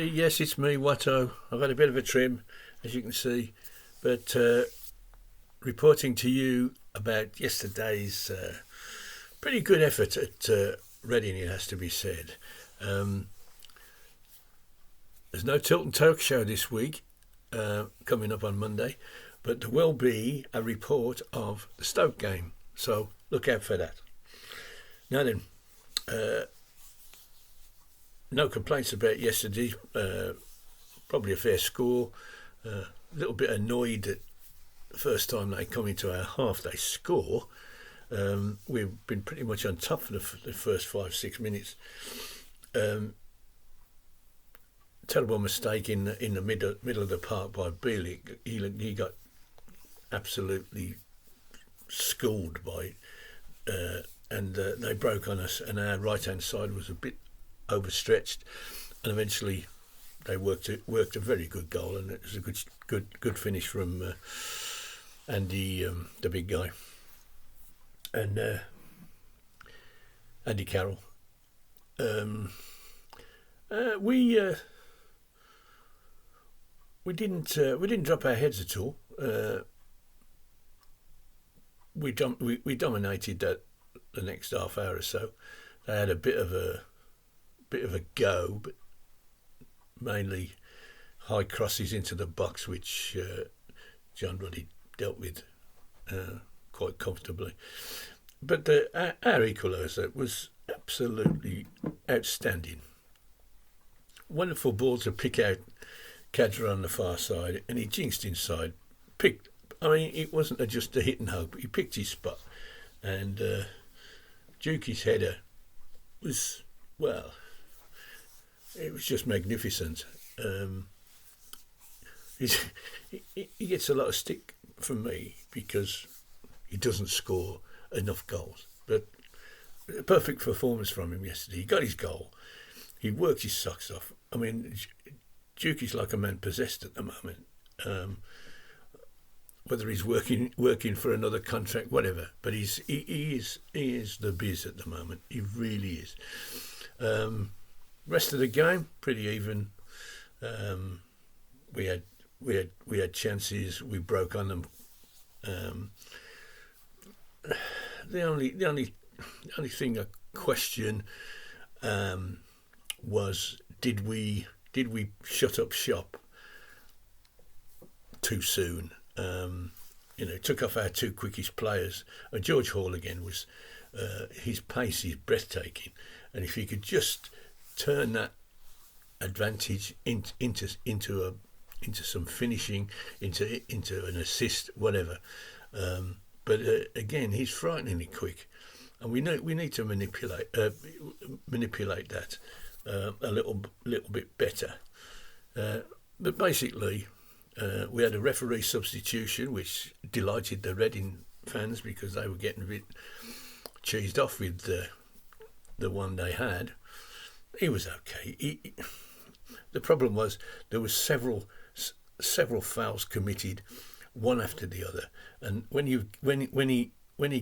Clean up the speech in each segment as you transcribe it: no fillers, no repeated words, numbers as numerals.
Yes, it's me, Watto. I've had a bit of a trim, as you can see, but reporting to you about yesterday's pretty good effort at Reading, it has to be said. Um, there's no Tilton Talk Show this week, coming up on Monday, but there will be a report of the Stoke game, so look out for that. Now then, no complaints about yesterday. Probably a fair score. A little bit annoyed at the first time they come into our half they score. We've been pretty much on top for the first 5-6 minutes. Terrible mistake in the middle of the park by Beale. He got absolutely schooled by and they broke on us, and our right hand side was a bit overstretched, and eventually they worked a very good goal, and it was a good finish from Andy, the big guy, and Andy Carroll. We didn't drop our heads at all. We dominated that the next half hour or so. They had a bit of a go, but mainly high crosses into the box, which John Ruddy dealt with quite comfortably. But our equaliser was absolutely outstanding. Wonderful ball to pick out Cadra on the far side, and he jinxed inside. It wasn't just a hit and hope. He picked his spot, and Dukey's header was, well, it was just magnificent. He gets a lot of stick from me because he doesn't score enough goals. But a perfect performance from him yesterday. He got his goal. He worked his socks off. I mean, Dukey's like a man possessed at the moment. Whether he's working for another contract, whatever, but he is the biz at the moment. He really is. Rest of the game pretty even. We had chances. We broke on them. The only thing I question was did we shut up shop too soon? Took off our two quickest players. George Hall again was his pace is breathtaking, and if he could just turn that advantage into some finishing, into an assist, whatever. But again, he's frighteningly quick, and we need to manipulate that a little bit better. But basically, we had a referee substitution, which delighted the Reading fans because they were getting a bit cheesed off with the one they had. He was okay. The problem was there was several fouls committed, one after the other, and when he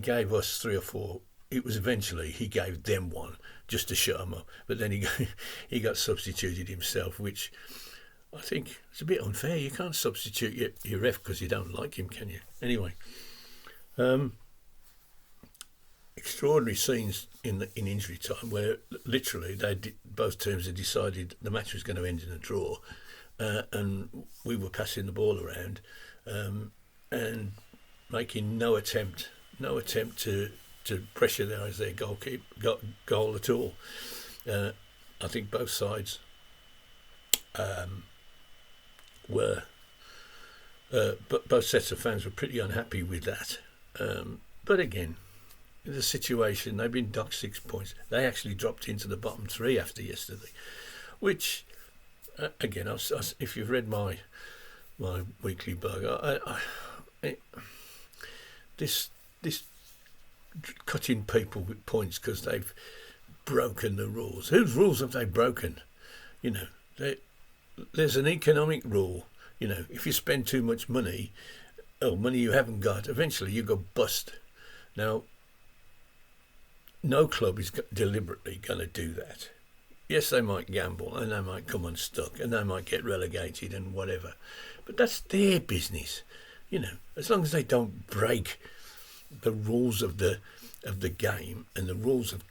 gave us 3 or 4, it was eventually he gave them one just to shut them up. But then he got substituted himself, which I think it's a bit unfair. You can't substitute your ref because you don't like him, can you? Anyway, extraordinary scenes in injury time where literally both teams had decided the match was going to end in a draw, and we were passing the ball around and making no attempt to pressure their goal at all. I think both sides but both sets of fans were pretty unhappy with that. But again, the situation, they've been docked 6 points. They actually dropped into the bottom 3 after yesterday, which again, if you've read my weekly blog, this cutting people with points because they've broken the rules. Whose rules have they broken? There's an economic rule. If you spend too much money, money you haven't got, eventually you go bust. Now, no club is deliberately going to do that. Yes, they might gamble and they might come unstuck and they might get relegated and whatever, but that's their business, As long as they don't break the rules of the game and the rules of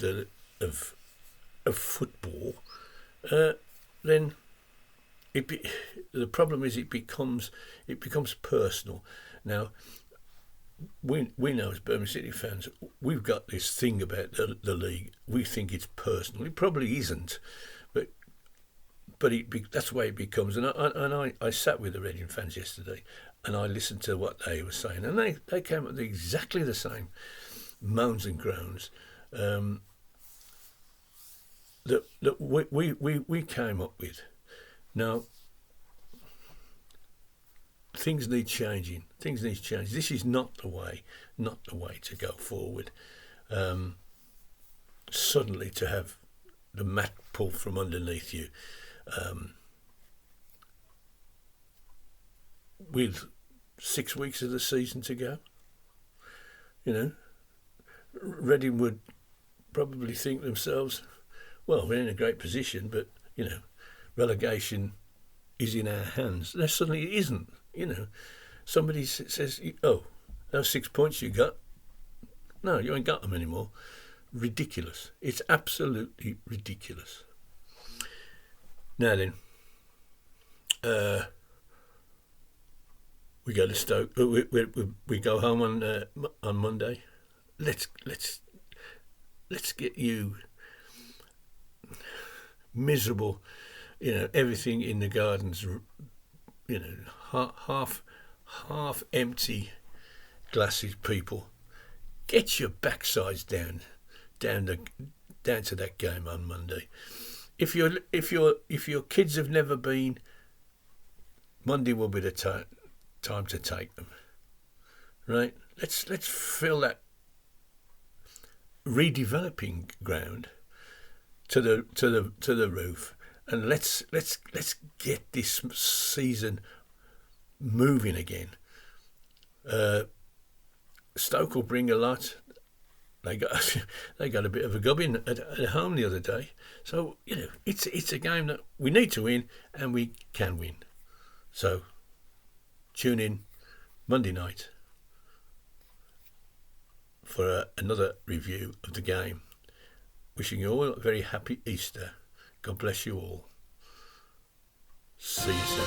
of football, then the problem is it becomes personal. Now, we know as Birmingham City fans, we've got this thing about the league. We think it's personal. It probably isn't, but that's the way it becomes. And I sat with the Reading fans yesterday, and I listened to what they were saying, and they came up with exactly the same moans and groans that we came up with. Now, things need changing. This is not the way to go forward. Suddenly to have the mat pulled from underneath you, with 6 weeks of the season to go, Reading would probably think themselves, well, we're in a great position, but relegation is in our hands. There suddenly isn't. Somebody says, oh, those 6 points you got, no, you ain't got them anymore. Ridiculous. It's absolutely ridiculous. Now then, we go to Stoke. We go home on Monday. Let's get you miserable. Everything in the gardens. Half empty glasses. People, get your backsides down to that game on Monday. If your kids have never been, Monday will be the time to take them. Right? Let's fill that redeveloping ground to the roof, and let's get this season moving again. Stoke will bring a lot. They got a bit of a gubbing at home the other day, so it's a game that we need to win and we can win. So tune in Monday night for another review of the game. Wishing you all a very happy Easter. God bless you all. See you soon.